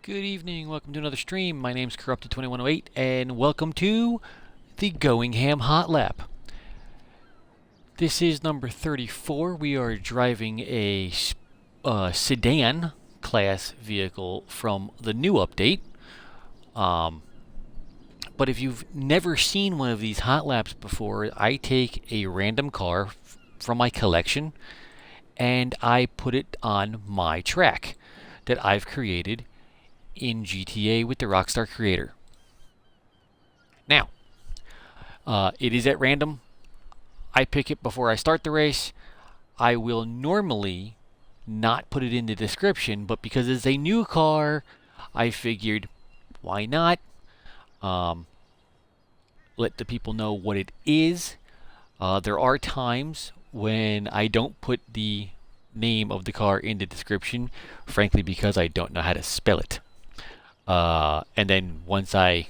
Good evening, welcome to another stream. My name's Corrupted2108, and welcome to the H.A.M Hot Lap. This is number 34. We are driving a sedan class vehicle from the new update. But if you've never seen one of these hot laps before, I take a random car from my collection and I put it on my track that I've created in GTA with the Rockstar creator. Now, it is at random. I pick it before I start the race. I will normally not put it in the description, but because it's a new car, I figured, why not? Let the people know what it is. There are times when I don't put the name of the car in the description, frankly because I don't know how to spell it. And then once I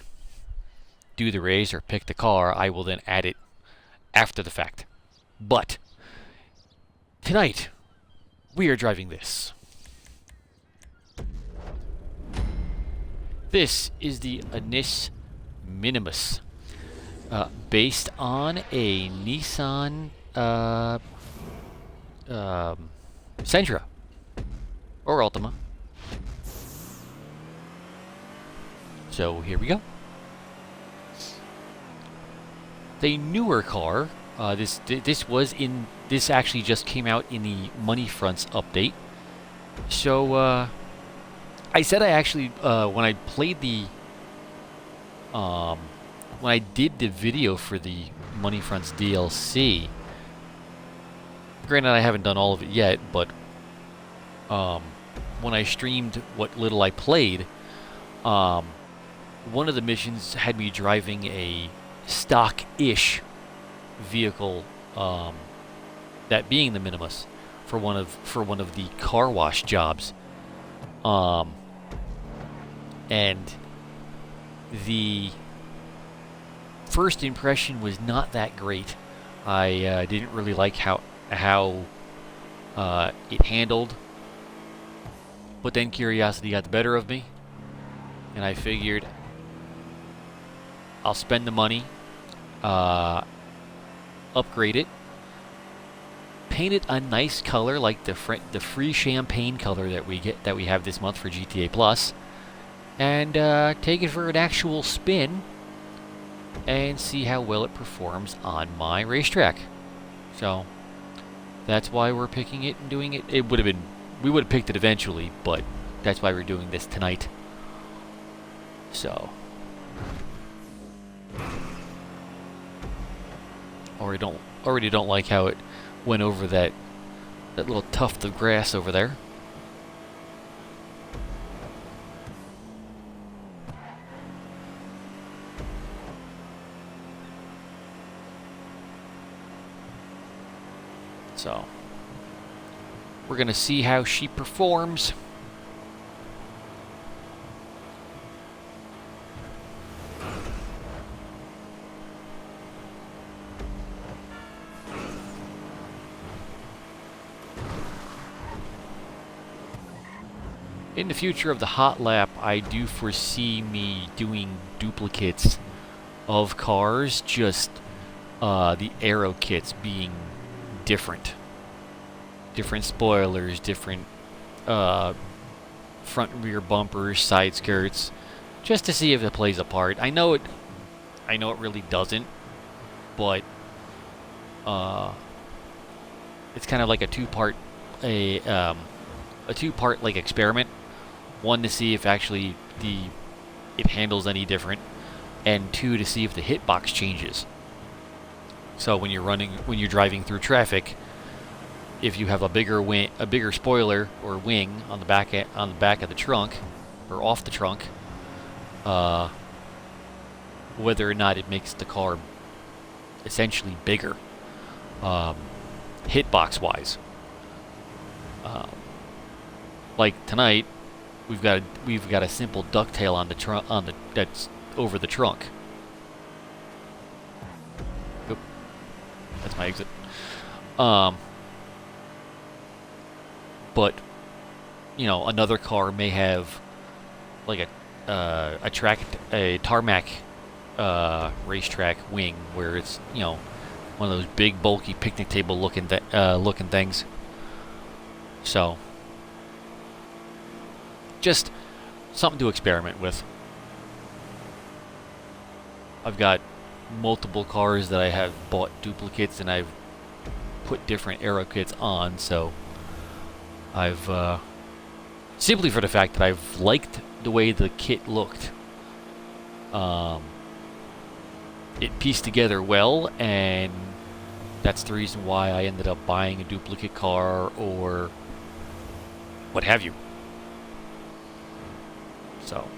do the race or pick the car, I will then add it after the fact. But tonight, we are driving this. This is the Annis Minimus, based on a Nissan Sentra or Altima. So here we go. The newer car. This actually just came out in the Money Fronts update. So I said I actually when I played the when I did the video for the Money Fronts DLC. Granted, I haven't done all of it yet, but when I streamed what little I played, one of the missions had me driving a stock-ish vehicle, that being the Minimus, for one of the car wash jobs, and the first impression was not that great. I didn't really like how it handled, but then curiosity got the better of me, and I figured I'll spend the money, upgrade it, paint it a nice color like the free champagne color that we have this month for GTA Plus, and take it for an actual spin and see how well it performs on my racetrack. So that's why we're picking it and doing it. We would have picked it eventually, but that's why we're doing this tonight. So already don't like how it went over that little tuft of grass over there. So we're gonna see how she performs. In the future of the hot lap, I do foresee me doing duplicates of cars, just the aero kits being different spoilers, different front and rear bumpers, side skirts, just to see if it plays a part. I know it really doesn't, but it's kind of like a two-part like experiment. One, to see if actually it handles any different, and two, to see if the hitbox changes. So when you're driving through traffic, if you have a bigger spoiler or wing on the back of the trunk or off the trunk, whether or not it makes the car essentially bigger, hitbox wise. Like tonight, we've got a simple ducktail on the trunk that's over the trunk. Oop, that's my exit. But you know, another car may have like a tarmac racetrack wing where it's one of those big bulky picnic table looking things. So just something to experiment with. I've got multiple cars that I have bought duplicates and I've put different aero kits on, so I've simply for the fact that I've liked the way the kit looked. It pieced together well, and that's the reason why I ended up buying a duplicate car or what have you. So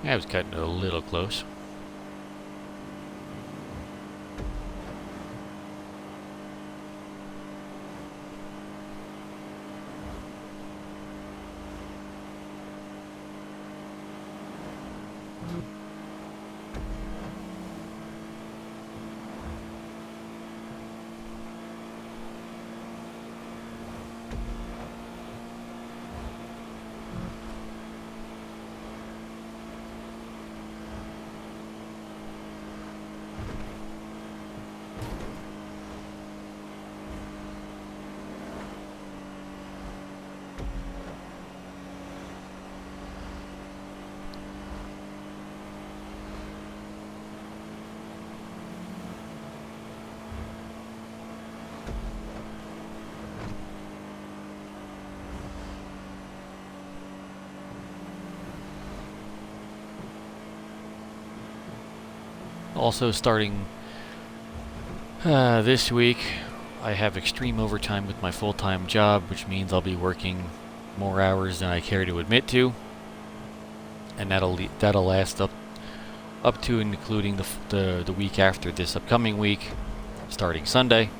I was cutting it a little close. Also starting this week, I have extreme overtime with my full-time job, which means I'll be working more hours than I care to admit to, and that'll last up to and including the week after this upcoming week, starting Sunday.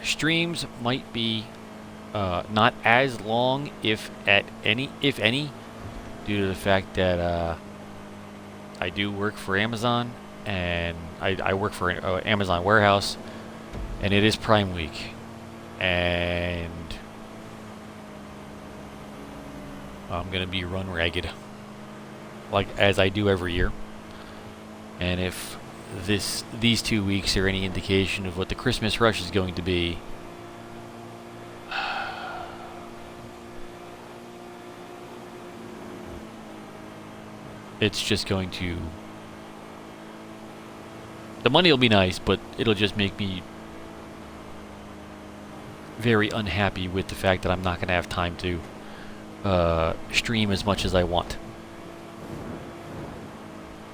Streams might be not as long, if any, due to the fact that I do work for Amazon, and I work for an Amazon warehouse, and it is Prime Week, and I'm going to be run ragged, like as I do every year. And if these 2 weeks are any indication of what the Christmas rush is going to be, it's just going to... The money will be nice, but it'll just make me very unhappy with the fact that I'm not going to have time to stream as much as I want.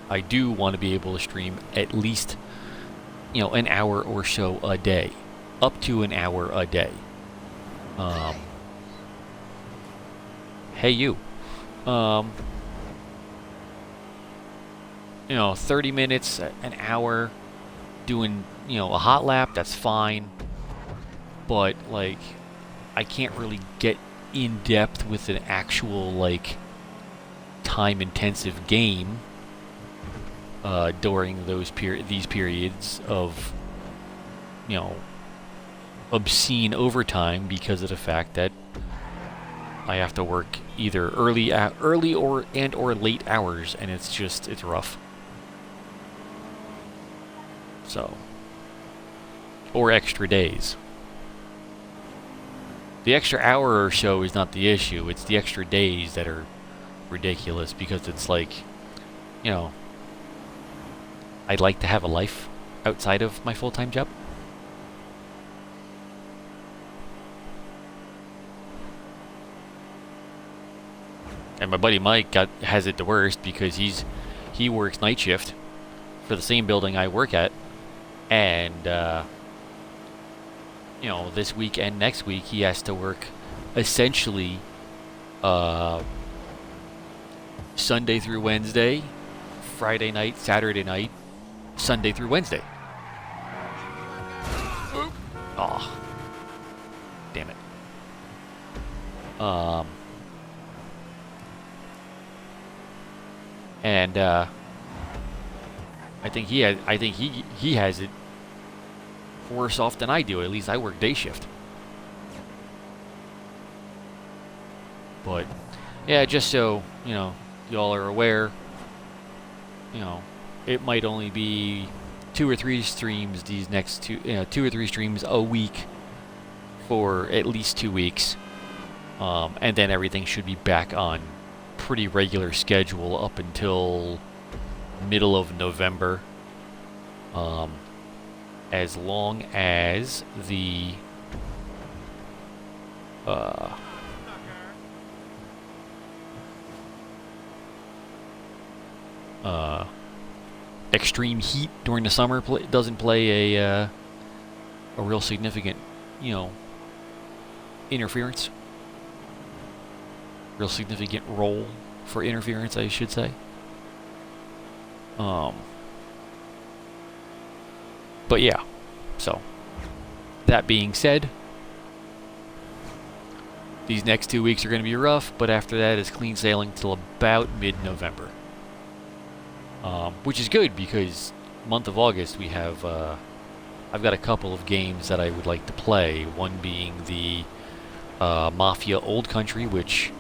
I do want to be able to stream at least, an hour or so a day. Up to an hour a day. Hey, you. 30 minutes, an hour, doing, a hot lap, that's fine. But, I can't really get in depth with an actual, time-intensive game during these periods of, obscene overtime, because of the fact that I have to work either early or late hours, and it's rough. So, or extra days. The extra hour or so is not the issue. It's the extra days that are ridiculous, because it's like, you know, I'd like to have a life outside of my full-time job. And my buddy Mike has it the worst, because he works night shift for the same building I work at, and you know, this week and next week he has to work essentially Sunday through Wednesday, Friday night, Saturday night, Sunday through Wednesday. Oh, damn it. And I think he has it worse off than I do. At least I work day shift. But yeah, just so you know, y'all are aware, you know, it might only be 2 or 3 streams these next 2 or 3 streams a week for at least 2 weeks, and then everything should be back on pretty regular schedule up until middle of November, as long as the extreme heat during the summer doesn't play a real significant, you know, real significant role for interference, I should say. But yeah, so that being said, these next 2 weeks are going to be rough, but after that it's clean sailing till about mid-November, which is good, because month of August we have I've got a couple of games that I would like to play. One being the Mafia Old Country, which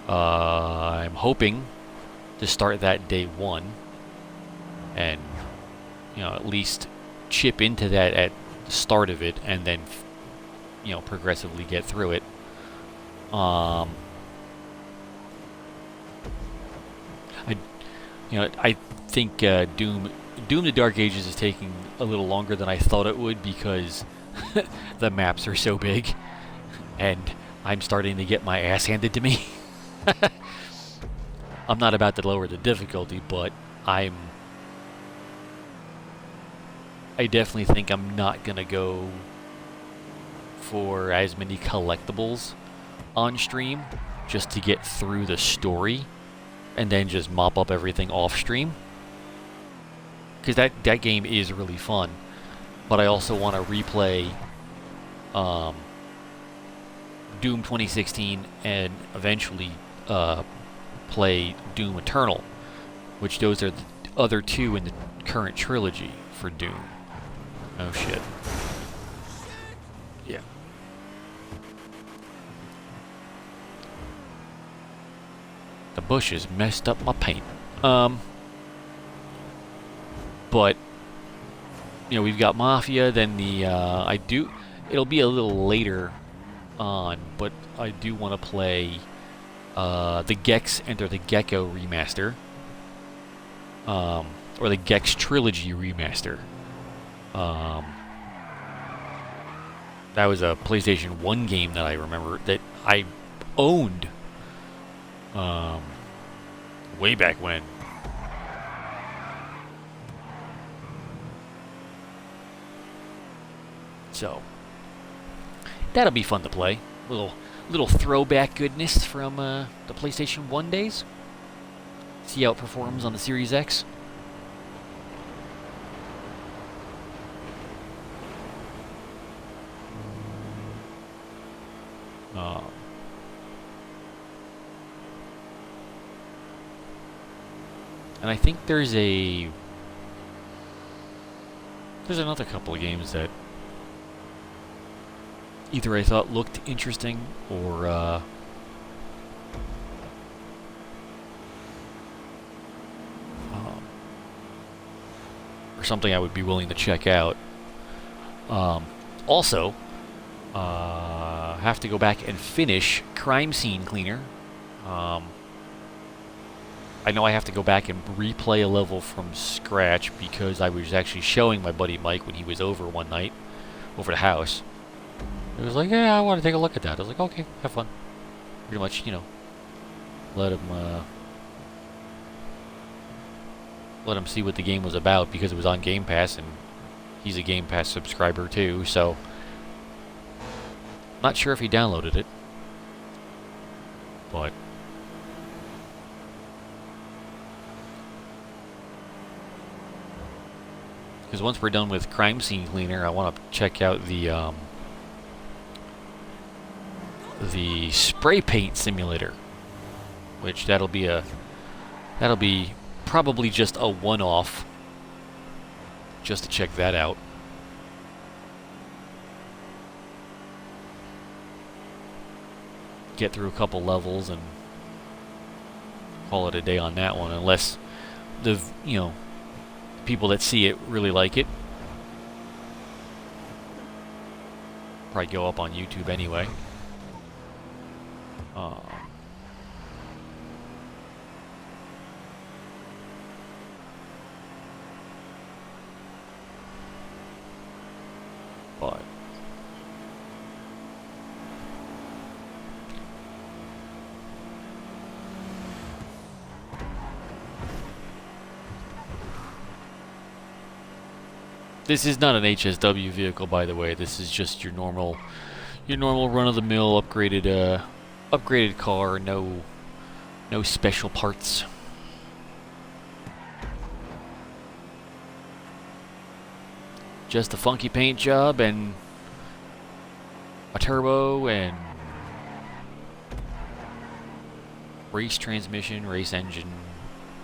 I'm hoping to start that day one, and you know, at least chip into that at the start of it, and then you know, progressively get through it. I think Doom the Dark Ages is taking a little longer than I thought it would, because the maps are so big, and I'm starting to get my ass handed to me. I'm not about to lower the difficulty, but I definitely think I'm not gonna go for as many collectibles on stream, just to get through the story and then just mop up everything off stream, because that game is really fun. But I also want to replay Doom 2016 and eventually play Doom Eternal, which those are the other two in the current trilogy for Doom. Oh shit. Yeah. The bushes messed up my paint. But you know, we've got Mafia, then the it'll be a little later on, but I do want to play the Gex Enter the Gecko remaster, or the Gex Trilogy remaster. That was a PlayStation 1 game that I remember that I owned way back when. So that'll be fun to play. Little throwback goodness from the PlayStation 1 days. See how it performs on the Series X. And I think there's another couple of games that either I thought looked interesting or something I would be willing to check out. Also, have to go back and finish Crime Scene Cleaner. I know I have to go back and replay a level from scratch because I was actually showing my buddy Mike when he was over one night, over the house. He was like, yeah, I want to take a look at that. I was like, okay, have fun. Pretty much, you know, let him see what the game was about because it was on Game Pass and he's a Game Pass subscriber too, so not sure if he downloaded it, but because once we're done with Crime Scene Cleaner, I want to check out the spray paint simulator, which that'll be probably just a one-off, just to check that out. Get through a couple levels and call it a day on that one, unless the people that see it really like it. Probably go up on YouTube anyway. But this is not an HSW vehicle, by the way. This is just your normal run-of-the-mill upgraded car. No special parts. Just a funky paint job and a turbo and race transmission, race engine,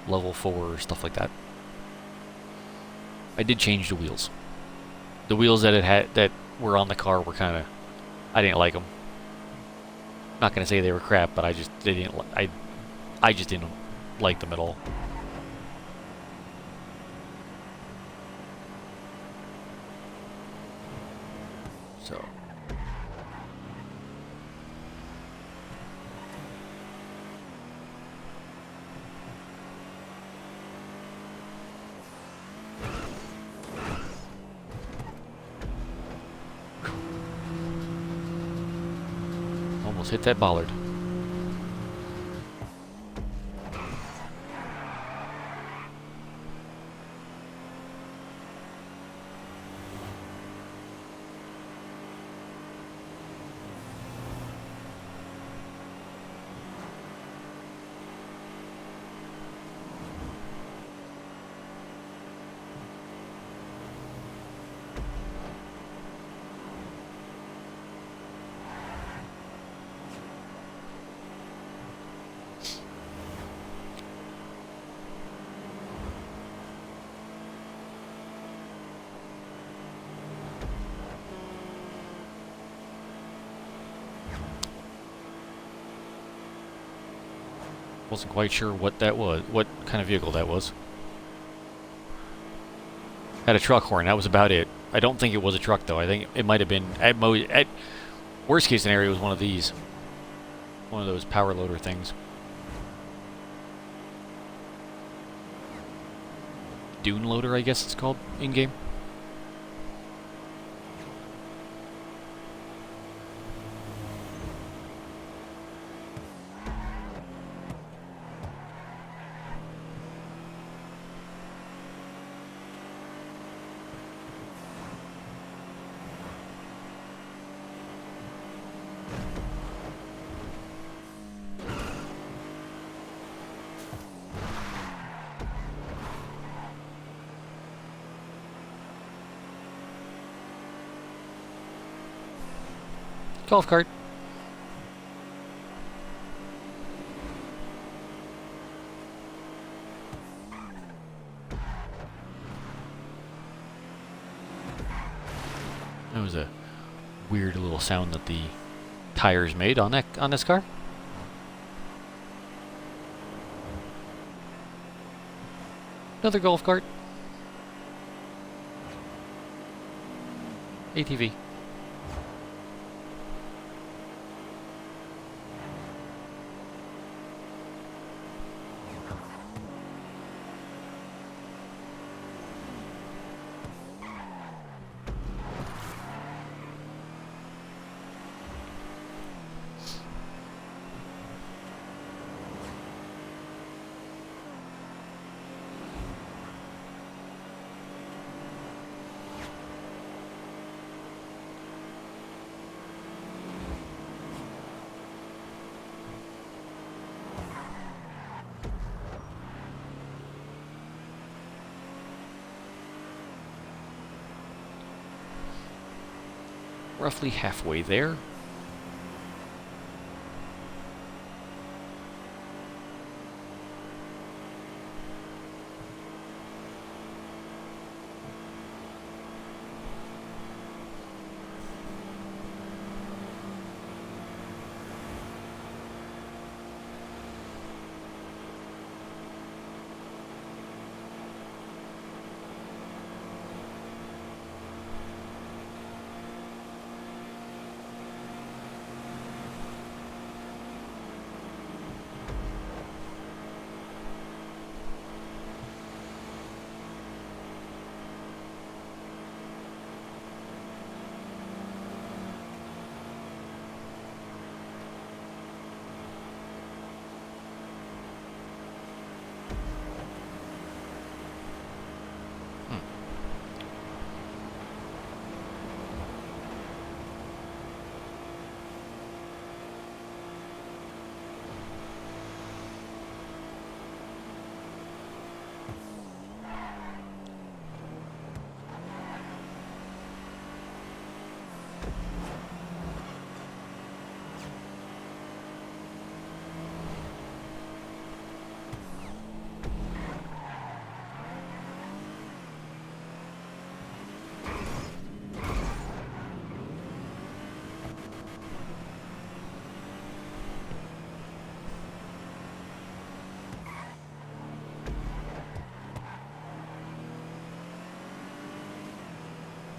level 4, stuff like that. I did change the wheels. The wheels that it had that were on the car were kind of, I didn't like them. Not gonna say they were crap, but I just didn't like them at all. So almost hit that bollard. Wasn't quite sure what that was, what kind of vehicle that was. Had a truck horn, that was about it. I don't think it was a truck though. I think it might have been, at worst case scenario, it was one of these. One of those power loader things. Dune loader, I guess it's called in-game. Golf cart. That was a weird little sound that the tires made on this car. Another golf cart. ATV. Roughly halfway there.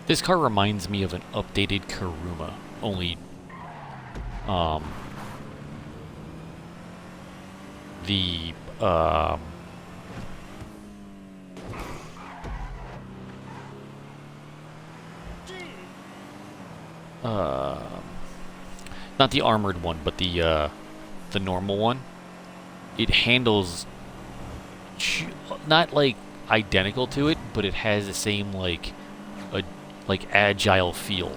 This car reminds me of an updated Karuma, only the not the armored one, but the normal one. It handles not like identical to it, but it has the same like agile feel.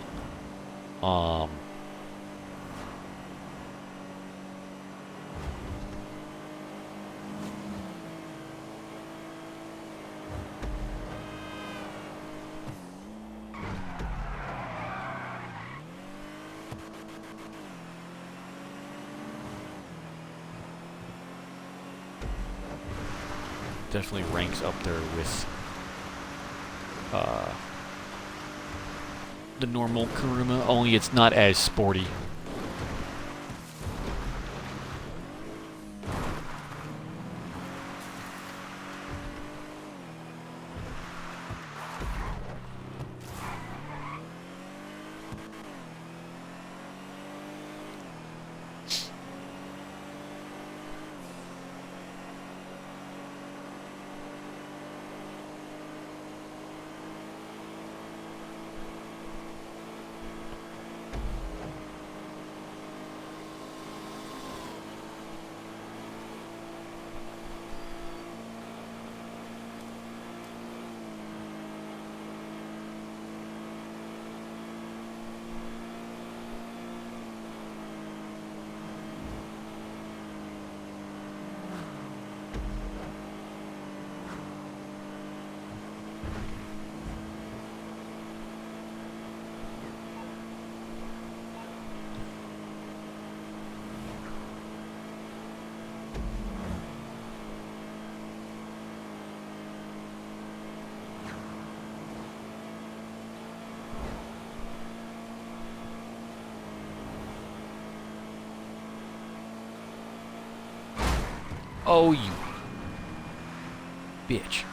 Definitely ranks up there with the normal Karuma, only it's not as sporty. Oh, you bitch.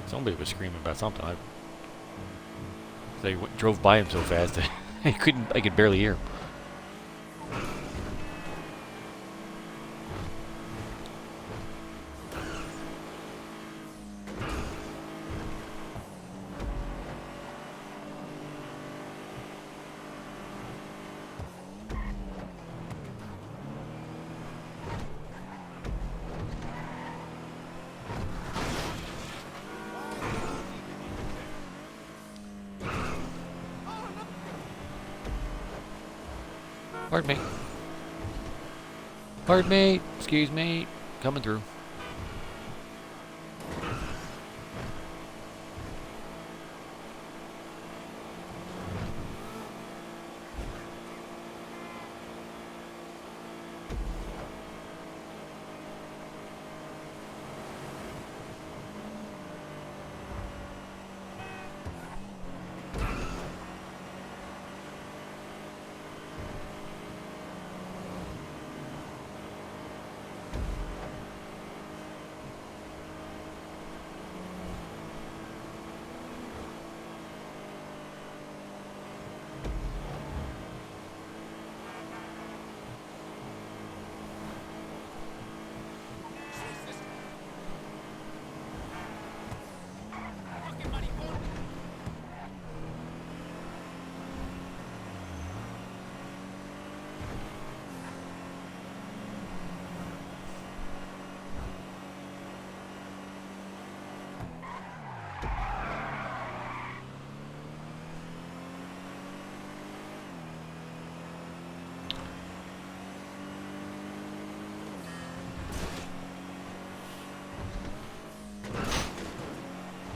Somebody was screaming about something. They drove by him so fast that I could barely hear him. Pardon me. Pardon me. Excuse me. Coming through.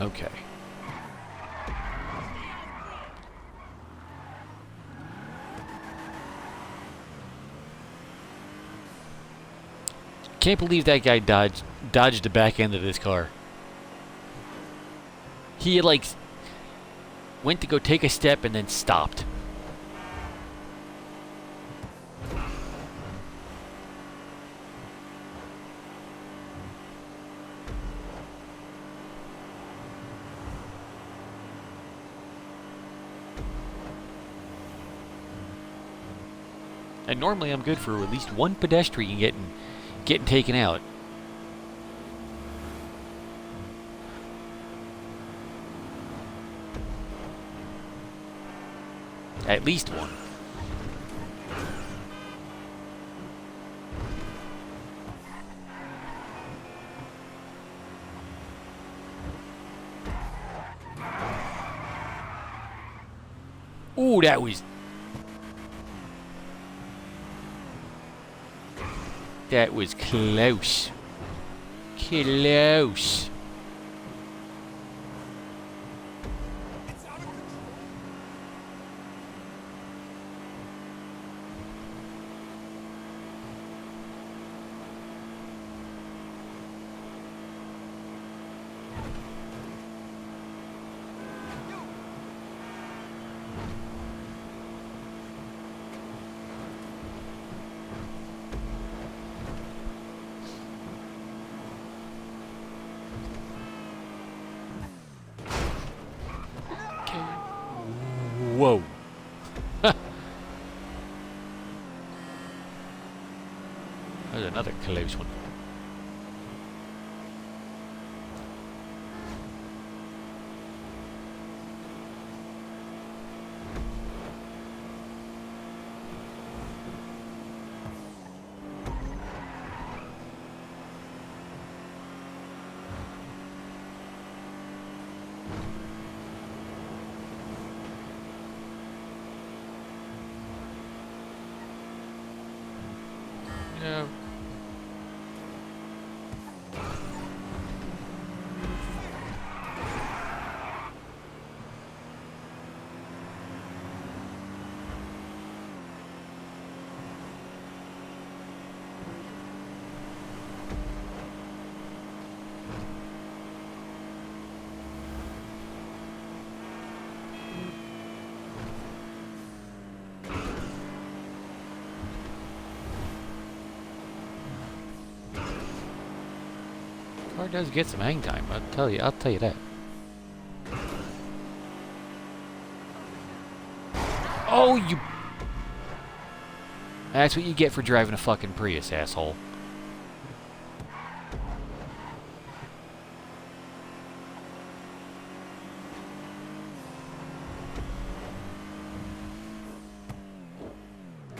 Okay. Can't believe that guy dodged the back end of this car. He like went to go take a step and then stopped. And normally I'm good for at least one pedestrian getting taken out. At least one. Ooh, that was close. Close. Whoa. There's another close one. No. Car does get some hang time. I'll tell you that. Oh, you... That's what you get for driving a fucking Prius, asshole.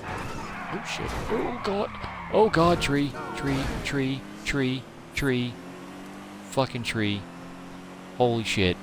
Oh shit. Oh god. Oh god, tree. Tree. Fucking tree. Holy shit.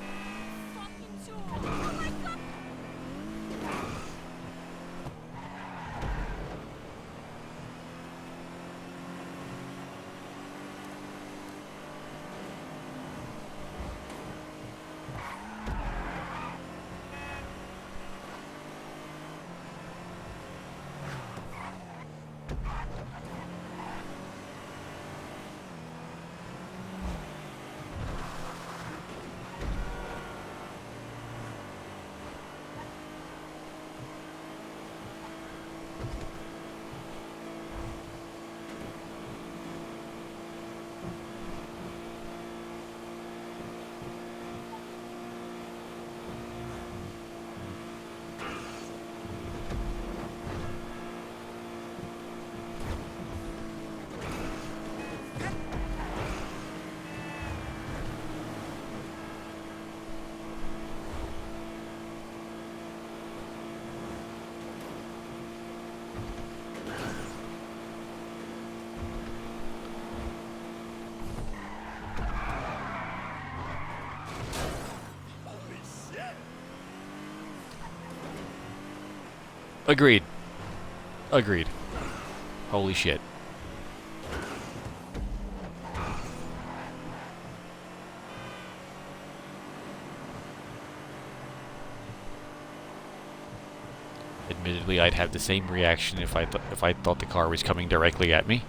Agreed. Holy shit. Admittedly, I'd have the same reaction if I thought the car was coming directly at me.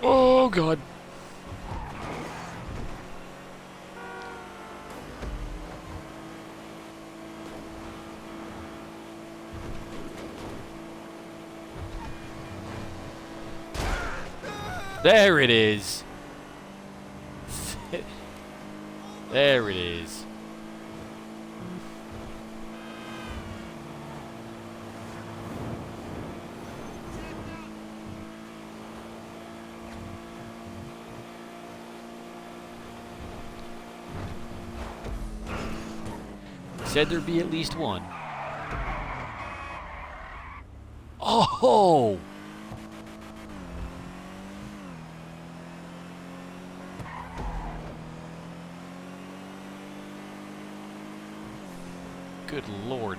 Oh god. There it is. There it is. Said there'd be at least one. Oh! Good lord.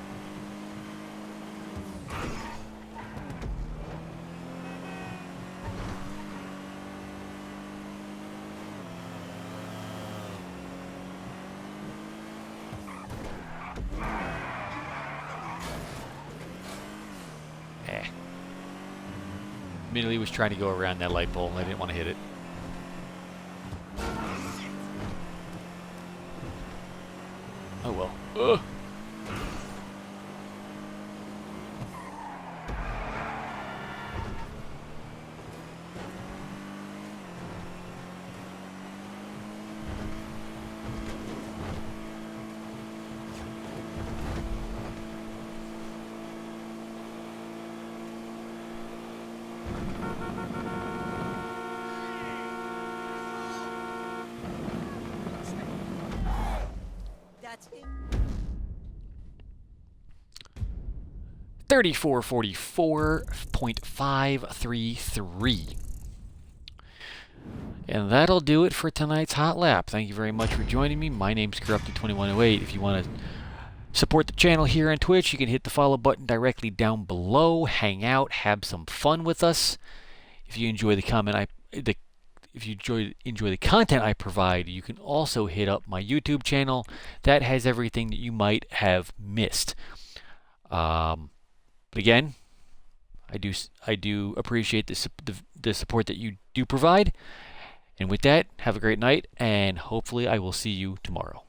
Admittedly was trying to go around that light pole. I didn't want to hit it. Oh well. Ugh. That's it. 3444.533. And that'll do it for tonight's hot lap. Thank you very much for joining me. My name's Corrupted2108. If you want to support the channel here on Twitch, you can hit the follow button directly down below. Hang out, have some fun with us. If you enjoy the content I provide, you can also hit up my YouTube channel. That has everything that you might have missed. Again, I do appreciate the support that you do provide. And with that, have a great night, and hopefully I will see you tomorrow.